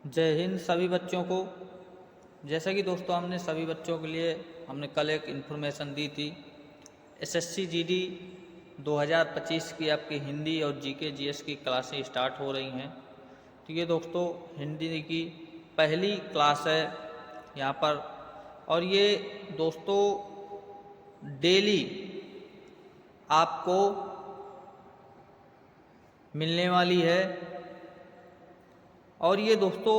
जय हिंद सभी बच्चों को। जैसा कि दोस्तों हमने सभी बच्चों के लिए हमने कल एक इन्फॉर्मेशन दी थी, एसएससी जीडी 2025 की आपकी हिंदी और जीके जीएस की क्लासें स्टार्ट हो रही हैं। तो ये दोस्तों हिंदी की पहली क्लास है यहाँ पर, और ये दोस्तों डेली आपको मिलने वाली है। और ये दोस्तों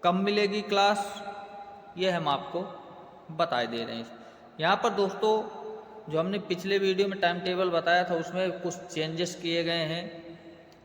कब मिलेगी क्लास, ये हम आपको बता दे रहे हैं। यहाँ पर दोस्तों जो हमने पिछले वीडियो में टाइम टेबल बताया था उसमें कुछ चेंजेस किए गए हैं,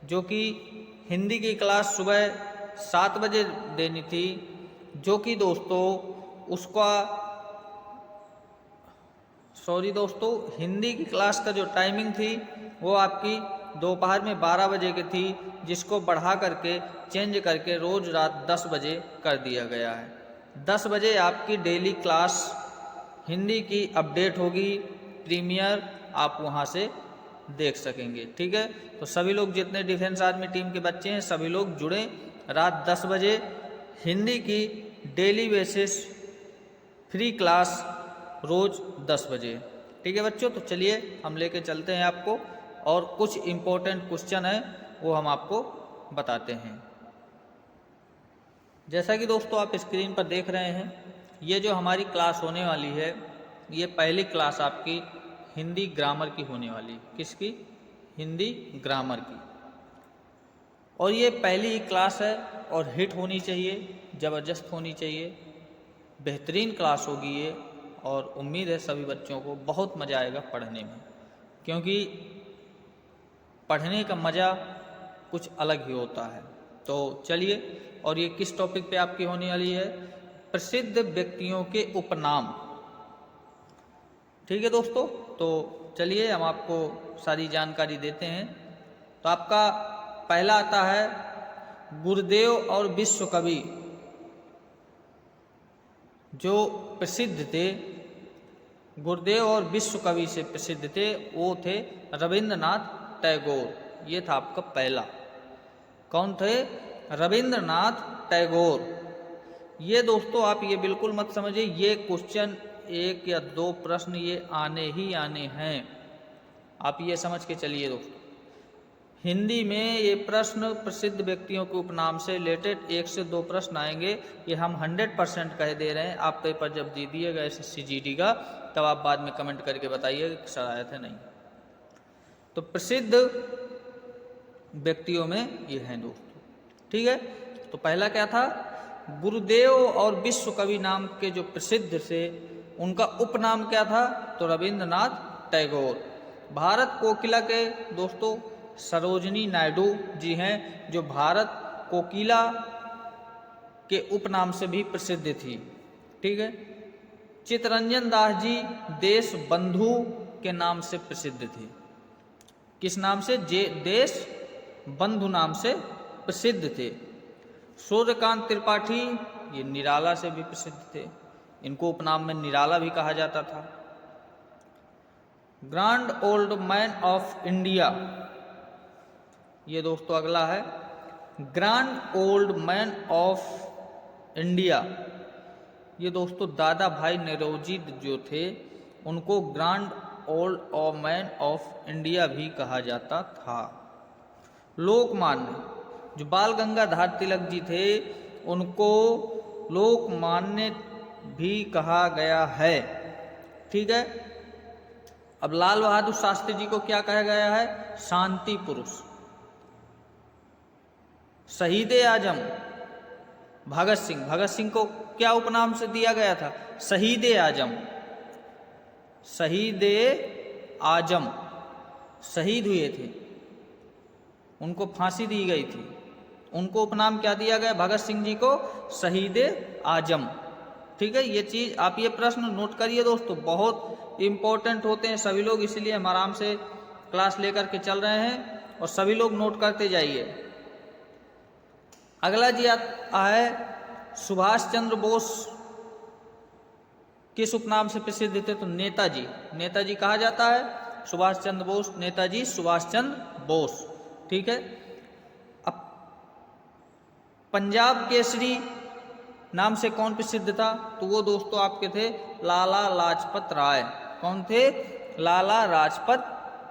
जो कि हिंदी की क्लास सुबह 7 बजे देनी थी, जो कि दोस्तों उसका दोस्तों हिंदी की क्लास का जो टाइमिंग थी वो आपकी दोपहर में 12 बजे की थी, जिसको बढ़ा करके चेंज करके रोज़ रात 10 बजे कर दिया गया है। 10 बजे आपकी डेली क्लास हिंदी की अपडेट होगी, प्रीमियर आप वहां से देख सकेंगे। ठीक है, तो सभी लोग जितने डिफेंस आर्मी टीम के बच्चे हैं सभी लोग जुड़े रात 10 बजे हिंदी की डेली बेसिस फ्री क्लास रोज़ 10 बजे। ठीक है बच्चों, तो चलिए हम लेके चलते हैं आपको, और कुछ इम्पोर्टेंट क्वेश्चन है वो हम आपको बताते हैं। जैसा कि दोस्तों आप स्क्रीन पर देख रहे हैं, ये जो हमारी क्लास होने वाली है ये पहली क्लास आपकी हिंदी ग्रामर की होने वाली है। किसकी? हिंदी ग्रामर की। और ये पहली ही क्लास है और हिट होनी चाहिए, ज़बरदस्त होनी चाहिए, बेहतरीन क्लास होगी ये। और उम्मीद है सभी बच्चों को बहुत मज़ा आएगा पढ़ने में, क्योंकि पढ़ने का मज़ा कुछ अलग ही होता है। तो चलिए, और ये किस टॉपिक पे आपकी होने वाली है? प्रसिद्ध व्यक्तियों के उपनाम। ठीक है दोस्तों, तो चलिए हम आपको सारी जानकारी देते हैं। तो आपका पहला आता है गुरुदेव और विश्व कवि जो प्रसिद्ध थे, गुरुदेव और विश्व कवि से प्रसिद्ध थे, वो थे रविंद्रनाथ टैगोर। ये था आपका पहला। कौन थे? रविंद्रनाथ टैगोर। ये दोस्तों आप ये बिल्कुल मत समझिए, ये क्वेश्चन 1 या 2 प्रश्न ये आने ही आने हैं, आप ये समझ के चलिए दोस्तों। हिंदी में ये प्रश्न प्रसिद्ध व्यक्तियों के उपनाम से रिलेटेड 1 से 2 प्रश्न आएंगे, ये हम 100% कह दे रहे हैं। आप पेपर जब दे दिएगा एसएससी जीडी का, तब आप बाद में कमेंट करके बताइए कि सर आए थे नहीं। तो प्रसिद्ध व्यक्तियों में ये हैं दोस्तों। ठीक है, तो पहला क्या था? गुरुदेव और विश्व कवि नाम के जो प्रसिद्ध थे उनका उपनाम क्या था? तो रविंद्रनाथ टैगोर। भारत कोकिला के दोस्तों सरोजिनी नायडू जी हैं, जो भारत कोकिला के उपनाम से भी प्रसिद्ध थी। ठीक है, चित्तरंजन दास जी देश बंधु के नाम से प्रसिद्ध थे। किस नाम से? देश बंधु नाम से प्रसिद्ध थे। सूर्यकांत त्रिपाठी ये निराला से भी प्रसिद्ध थे, इनको उपनाम में निराला भी कहा जाता था। Grand old man of India, ये दोस्तों अगला है grand old man of India. ये दोस्तों दादा भाई नौरोजी जो थे उनको grand old man of India भी कहा जाता था। लोकमान्य, जो बाल गंगाधर तिलक जी थे उनको लोकमान्य भी कहा गया है। ठीक है, अब लाल बहादुर शास्त्री जी को क्या कहा गया है? शांति पुरुष। शहीद आजम भगत सिंह, भगत सिंह को क्या उपनाम से दिया गया था? शहीद आजम। शहीद आजम, शहीद हुए थे, उनको फांसी दी गई थी, उनको उपनाम क्या दिया गया? भगत सिंह जी को शहीद आजम। ठीक है, ये चीज आप ये प्रश्न नोट करिए दोस्तों, बहुत इंपॉर्टेंट होते हैं सभी लोग, इसलिए हम आराम से क्लास लेकर के चल रहे हैं और सभी लोग नोट करते जाइए। अगला जी है सुभाष चंद्र बोस किस उपनाम से प्रसिद्ध थे? तो नेताजी। नेताजी कहा जाता है सुभाष चंद्र बोस, नेताजी सुभाष चंद्र बोस। ठीक है, अब पंजाब केसरी नाम से कौन प्रसिद्ध था? तो वो दोस्तों आपके थे लाला लाजपत राय। कौन थे? लाला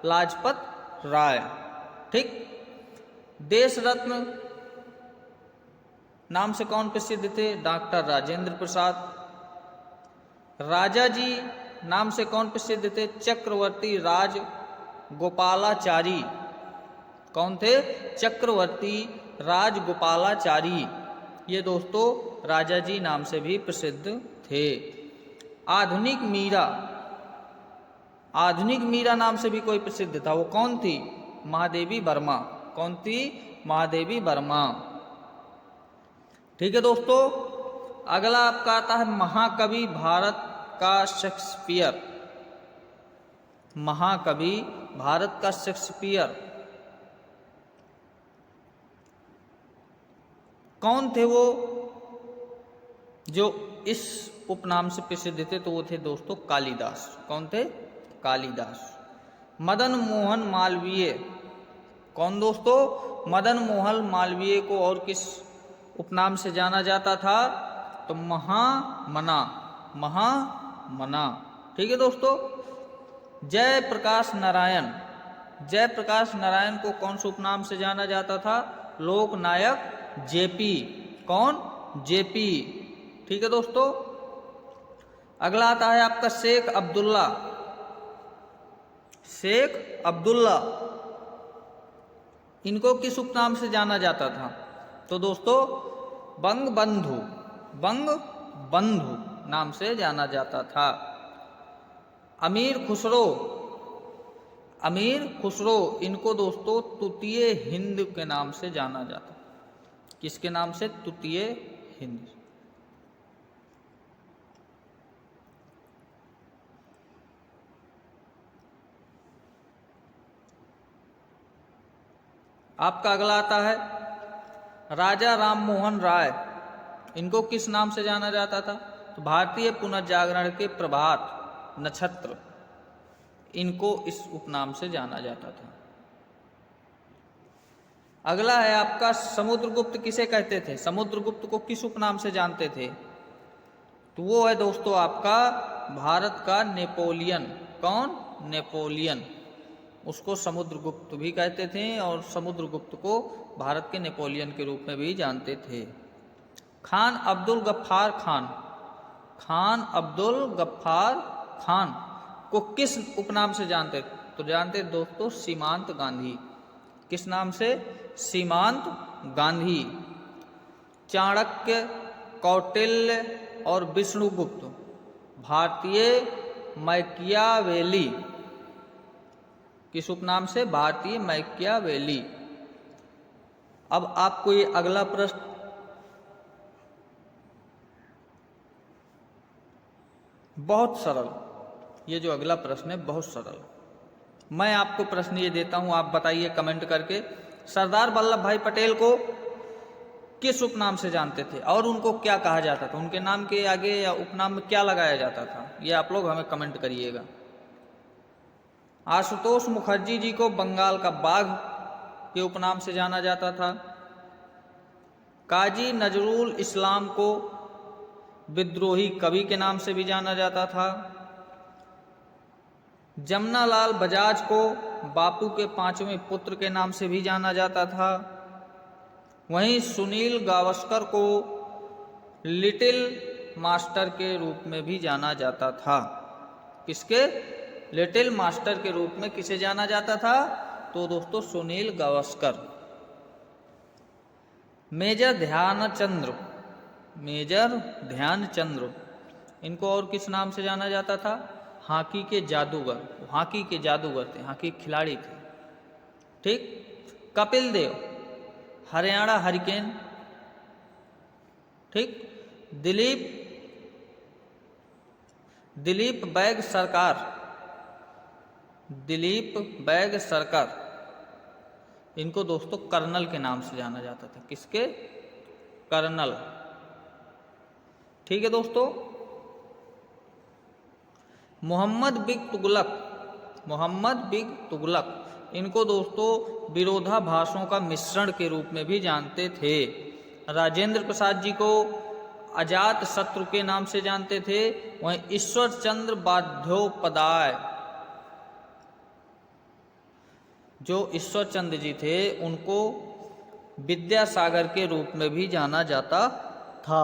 लाजपत राय। ठीक। देश रत्न नाम से कौन प्रसिद्ध थे? डॉक्टर राजेंद्र प्रसाद। राजा जी नाम से कौन प्रसिद्ध थे? चक्रवर्ती राज गोपालाचारी। कौन थे? चक्रवर्ती राज गोपालाचारी। ये दोस्तों राजा जी नाम से भी प्रसिद्ध थे। आधुनिक मीरा नाम से भी कोई प्रसिद्ध था। वो कौन थी? महादेवी वर्मा। कौन थी? महादेवी वर्मा। ठीक है दोस्तों, अगला आपका आता है महाकवि भारत का शेक्सपियर। महाकवि भारत का शेक्सपियर कौन थे? वो जो इस उपनाम से प्रसिद्ध थे तो वो थे दोस्तों कालिदास। कौन थे? कालिदास। मदन मोहन मालवीय। कौन दोस्तों? मदन मोहन मालवीय को और किस उपनाम से जाना जाता था? तो महामना। महामना। ठीक है दोस्तों। जयप्रकाश नारायण को कौन से उपनाम से जाना जाता था? लोकनायक जेपी। कौन? जेपी। ठीक है दोस्तों। अगला आता है आपका शेख अब्दुल्ला। इनको किस उपनाम से जाना जाता था? तो दोस्तों बंगबंधु नाम से जाना जाता था। अमीर खुसरो इनको दोस्तों तृतीय हिंद के नाम से जाना जाता। किसके नाम से? तृतीय हिंद। आपका अगला आता है राजा राममोहन राय। इनको किस नाम से जाना जाता था? तो भारतीय पुनर्जागरण के प्रभात नक्षत्र, इनको इस उपनाम से जाना जाता था। अगला है आपका समुद्रगुप्त किसे कहते थे? समुद्रगुप्त को किस उपनाम से जानते थे? तो वो है दोस्तों आपका भारत का नेपोलियन। कौन? नेपोलियन। उसको समुद्रगुप्त भी कहते थे और समुद्रगुप्त को भारत के नेपोलियन के रूप में भी जानते थे। खान अब्दुल गफ्फार खान को किस उपनाम से जानते? तो जानते दोस्तों सीमांत गांधी। किस नाम से? सीमांत गांधी। चाणक्य, कौटिल्य और विष्णुगुप्त भारतीय मैकियावेली। किस उपनाम से? भारतीय मैकियावेली। अब आपको ये अगला प्रश्न बहुत सरल, ये जो अगला प्रश्न है बहुत सरल। मैं आपको प्रश्न ये देता हूं, आप बताइए कमेंट करके, सरदार वल्लभ भाई पटेल को किस उपनाम से जानते थे और उनको क्या कहा जाता था? उनके नाम के आगे या उपनाम में क्या लगाया जाता था? ये आप लोग हमें कमेंट करिएगा। आशुतोष मुखर्जी जी को बंगाल का बाघ के उपनाम से जाना जाता था। काजी नजरुल इस्लाम को विद्रोही कवि के नाम से भी जाना जाता था। जमनालाल बजाज को बापू के पांचवें पुत्र के नाम से भी जाना जाता था। वहीं सुनील गावस्कर को लिटिल मास्टर के रूप में भी जाना जाता था। किसके? लिटिल मास्टर के रूप में किसे जाना जाता था? तो दोस्तों सुनील गावस्कर। मेजर ध्यानचंद्र इनको और किस नाम से जाना जाता था? हॉकी के जादूगर थे, हॉकी खिलाड़ी थे। ठीक। कपिल देव हरियाणा हरिकेन। ठीक। दिलीप बैग सरकार इनको दोस्तों कर्नल के नाम से जाना जाता था। किसके? कर्नल। ठीक है दोस्तों। मोहम्मद बिग तुगलक इनको दोस्तों विरोधाभासों का मिश्रण के रूप में भी जानते थे। राजेंद्र प्रसाद जी को अजात शत्रु के नाम से जानते थे। वहीं ईश्वर चंद्र बंदोपाध्याय, जो ईश्वर चंद्र जी थे, उनको विद्यासागर के रूप में भी जाना जाता था।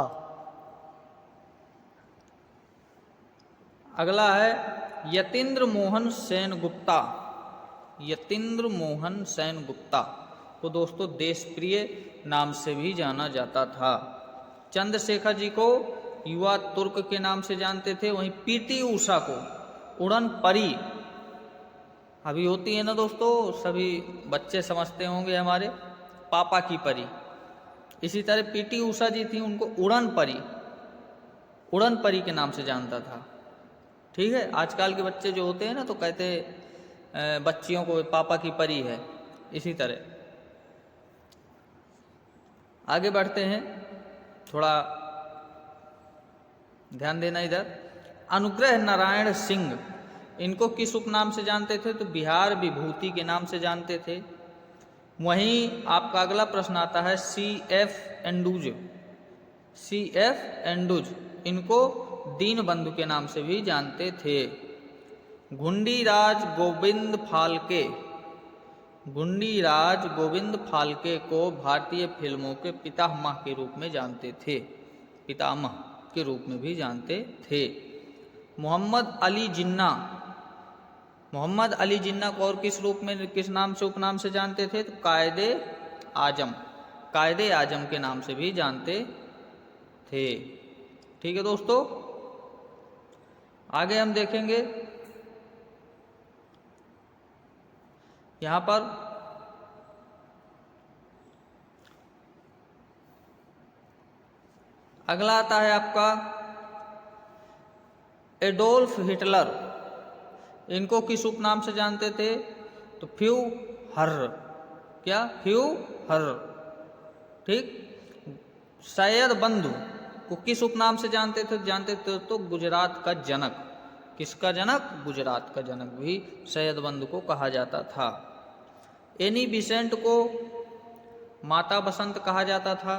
अगला है यतीन्द्र मोहन सेनगुप्ता। यतीन्द्र मोहन सेनगुप्ता को दोस्तों देशप्रिय नाम से भी जाना जाता था। चंद्रशेखर जी को युवा तुर्क के नाम से जानते थे। वहीं पीटी उषा को उड़न परी, अभी होती है ना दोस्तों, सभी बच्चे समझते होंगे हमारे, पापा की परी। इसी तरह पीटी उषा जी थी, उनको उड़न परी के नाम से जानता था। ठीक है, आजकल के बच्चे जो होते हैं ना तो कहते बच्चियों को पापा की परी है। इसी तरह आगे बढ़ते हैं, थोड़ा ध्यान देना इधर। अनुग्रह नारायण सिंह, इनको किस उपनाम से जानते थे? तो बिहार विभूति के नाम से जानते थे। वहीं आपका अगला प्रश्न आता है CF एंडुज। CF एंडुज, इनको दीनबंधु के नाम से भी जानते थे। घुंडीराज गोविंद फाल्के, घुंडीराज गोविंद फाल्के को भारतीय फिल्मों के पितामह के रूप में जानते थे, पितामह के रूप में भी जानते थे। मोहम्मद अली जिन्ना, मोहम्मद अली जिन्ना को और किस रूप में, किस नाम से, उपनाम से जानते थे? तो कायदे आजम, कायदे आजम के नाम से भी जानते थे। ठीक है दोस्तों, आगे हम देखेंगे यहां पर अगला आता है आपका एडोल्फ हिटलर। इनको किस उपनाम से जानते थे? तो फ्यूहरर, क्या? फ्यूहरर। ठीक। सैयद बंधु को किस उपनाम से जानते थे? जानते थे तो गुजरात का जनक। किसका जनक? गुजरात का जनक भी सैयद बंधु को कहा जाता था। एनी बिसेंट को माता बसंत कहा जाता था।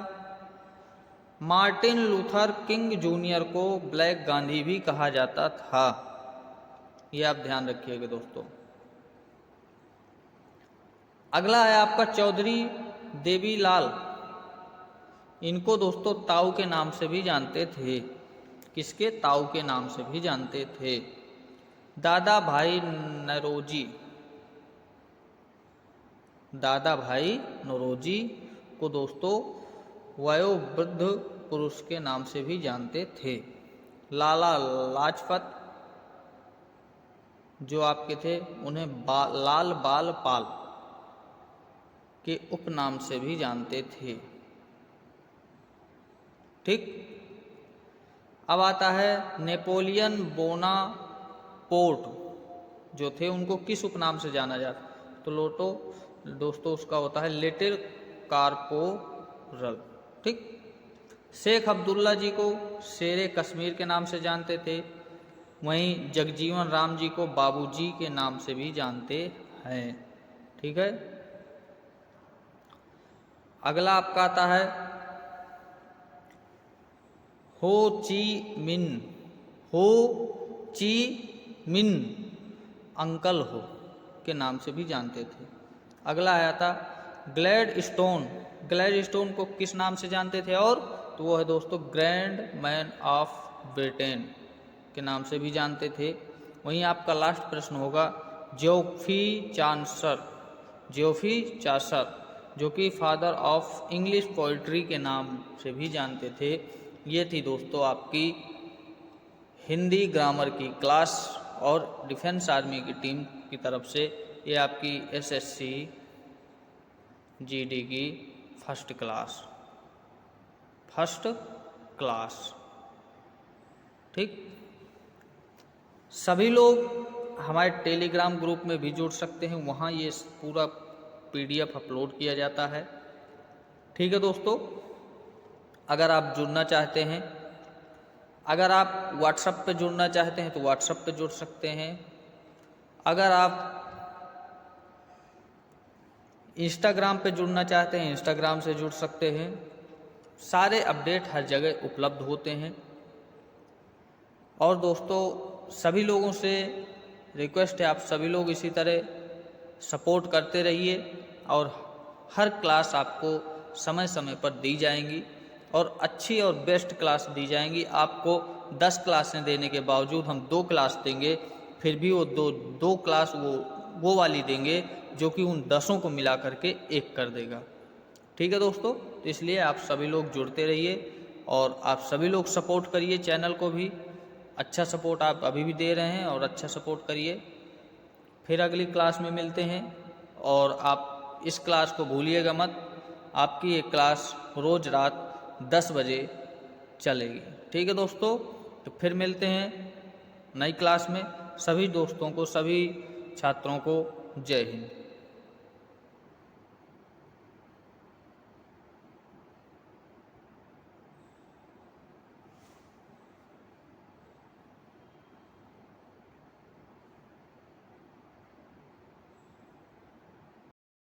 मार्टिन लूथर किंग जूनियर को ब्लैक गांधी भी कहा जाता था। ये आप ध्यान रखिएगा दोस्तों। अगला है आपका चौधरी देवीलाल। इनको दोस्तों ताऊ के नाम से भी जानते थे। किसके? ताऊ के नाम से भी जानते थे। दादा भाई नौरोजी, दादा भाई नौरोजी को दोस्तों वयोवृद्ध पुरुष के नाम से भी जानते थे। लाला लाजपत जो आपके थे, उन्हें लाल बाल पाल के उपनाम से भी जानते थे। ठीक। अब आता है नेपोलियन बोनापोर्ट जो थे, उनको किस उपनाम से जाना जाता? तो लोटो दोस्तों उसका होता है लिटिल कार्पोरल। ठीक। शेख अब्दुल्ला जी को शेरे कश्मीर के नाम से जानते थे। वहीं जगजीवन राम जी को बाबूजी के नाम से भी जानते हैं। ठीक है। अगला आपका आता है हो ची मिन। हो ची मिन अंकल हो के नाम से भी जानते थे। अगला आया था ग्लैड स्टोन। ग्लैड स्टोन को किस नाम से जानते थे? और तो वो है दोस्तों ग्रैंड मैन ऑफ ब्रिटेन के नाम से भी जानते थे। वहीं आपका लास्ट प्रश्न होगा जोफ्री चांसर। जोफ्री चांसर जो कि फादर ऑफ इंग्लिश पोइट्री के नाम से भी जानते थे। ये थी दोस्तों आपकी हिंदी ग्रामर की क्लास और डिफेंस आर्मी की टीम की तरफ से ये आपकी SSC GD की फर्स्ट क्लास। ठीक। सभी लोग हमारे टेलीग्राम ग्रुप में भी जुड़ सकते हैं, वहाँ ये पूरा PDF अपलोड किया जाता है। ठीक है दोस्तों, अगर आप जुड़ना चाहते हैं, अगर आप व्हाट्सएप पे जुड़ना चाहते हैं तो व्हाट्सएप पे जुड़ सकते हैं। अगर आप इंस्टाग्राम पे जुड़ना चाहते हैं इंस्टाग्राम से जुड़ सकते हैं। सारे अपडेट हर जगह उपलब्ध होते हैं। और दोस्तों सभी लोगों से रिक्वेस्ट है, आप सभी लोग इसी तरह सपोर्ट करते रहिए और हर क्लास आपको समय समय पर दी जाएंगी और अच्छी और बेस्ट क्लास दी जाएंगी। आपको 10 क्लासें देने के बावजूद हम 2 क्लास देंगे, फिर भी वो दो क्लास वो वाली देंगे जो कि उन 10 को मिला करके एक कर देगा। ठीक है दोस्तों, तो इसलिए आप सभी लोग जुड़ते रहिए और आप सभी लोग सपोर्ट करिए चैनल को भी। अच्छा सपोर्ट आप अभी भी दे रहे हैं और अच्छा सपोर्ट करिए। फिर अगली क्लास में मिलते हैं और आप इस क्लास को भूलिएगा मत। आपकी ये क्लास रोज़ रात 10 बजे चलेगी। ठीक है दोस्तों, तो फिर मिलते हैं नई क्लास में। सभी दोस्तों को, सभी छात्रों को जय हिंद।